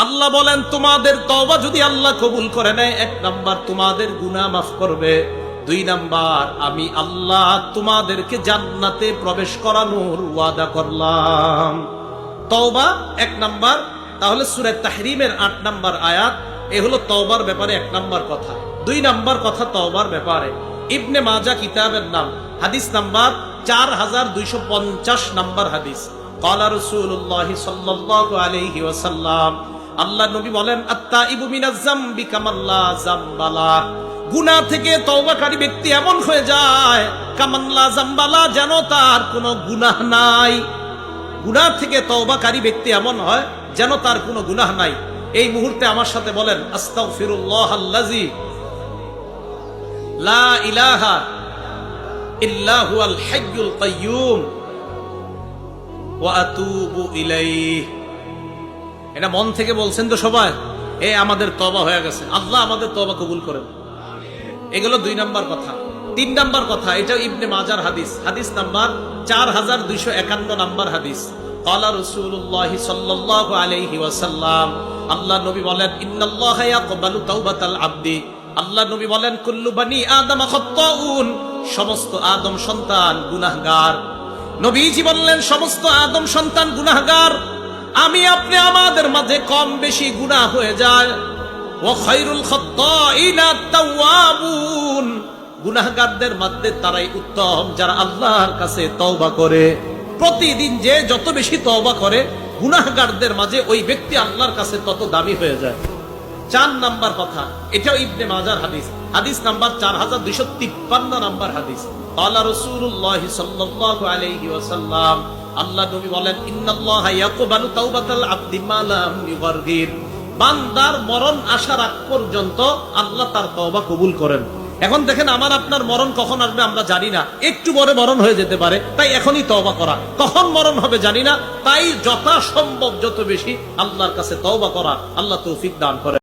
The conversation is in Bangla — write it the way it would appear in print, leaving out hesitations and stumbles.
আল্লাহ বলেন তোমাদের তওবা যদি আল্লাহ কবুল করে নেয়, 1 নাম্বার তোমাদের গুনাহ মাফ করবে, 2 নাম্বার আমি আল্লাহ তোমাদেরকে জান্নাতে প্রবেশ করানোর ওয়াদা করলাম। তওবা 1 নাম্বার। তাহলে সূরা তাহরিমের 8 নাম্বার আয়াত, এ হলো তওবার ব্যাপারে 1 নাম্বার কথা। 2 নাম্বার কথা তওবার ব্যাপারে ইবনে মাজাহ কিতাবের নাম, হাদিস নাম্বার 4250 নাম্বার হাদিস। ক্বালা রাসূলুল্লাহ সাল্লাল্লাহু আলাইহি ওয়াসাল্লাম, আল্লাহ নবী বলেন, আত-তাইবু মিনাজ যামবি কামাল্লা যামবালা, গুনাহ থেকে তওবাকারী ব্যক্তি এমন হয়ে যায় কামাল্লা যামবালা, যেন তার কোনো গুনাহ নাই। গুনাহ থেকে তওবাকারী ব্যক্তি এমন হয় যেন তার কোনো গুনাহ নাই। এই মুহূর্তে আমার সাথে বলেন, আস্তাগফিরুল্লাহাল্লাযী লা ইলাহা ইল্লা হুয়াল হাইয়ুল কাইয়্যুম ওয়া আতুবু ইলাইহি। এটা মন থেকে বলছেন তো সবাই? আমাদের তওবা হয়ে গেছে, আল্লাহ আমাদের তওবা কবুল করেন। এগুলো 2 নাম্বার কথা। 3 নাম্বার কথা, এটা ইবনে মাজার হাদিস, হাদিস নাম্বার 4251 নাম্বার হাদিস। ক্বালা রাসূলুল্লাহ সাল্লাল্লাহু আলাইহি ওয়াসাল্লাম, আল্লাহ নবী বলেন, ইন্নাল্লাহা ইয়াকবালু তাওবাতাল আবদি, আল্লাহ নবী বলেন, কুল্লু বানি আদম খাত্তাউন, সমস্ত আদম সন্তান গুনাহগার। নবীজি বললেন, সমস্ত আদম সন্তান গুনাহগার, আমি আপনি আমাদের মাঝে কম বেশি গুনাহ হয়ে যায়। ওয়া খায়রুল খাত্তাইনা তাওয়াবুন, গুনাহগারদের মধ্যে তারাই উত্তম যারা আল্লাহর কাছে তওবা করে। প্রতিদিন যে যত বেশি তওবা করে, গুনাহগারদের মাঝে ওই ব্যক্তি আল্লাহর কাছে তত দামি হয়ে যায়। 4 নাম্বার কথা, এটাও ইবনে মাজার হাদিস, হাদিস নাম্বার 4253 নাম্বার হাদিস। ক্বালা রাসূলুল্লাহ সাল্লাল্লাহু আলাইহি ওয়াসাল্লাম, আল্লাহ নবী বলেন, ইন্নাল্লাহা ইয়াকবালু তাওবাতাল আবদি মা লাম ইউগারগির, বান্দার মরণ আসার আগ পর্যন্ত আল্লাহ তার তওবা কবুল করেন। এখন দেখেন, আমার আপনার মরণ কখন আসবে আমরা জানি না, একটু পরে মরণ হয়ে যেতে পারে, তাই এখনই তওবা করা। কখন মরণ হবে জানি না, তাই যথাসম্ভব যত বেশি আল্লাহর কাছে তওবা করা। আল্লাহ তৌফিক দান করেন।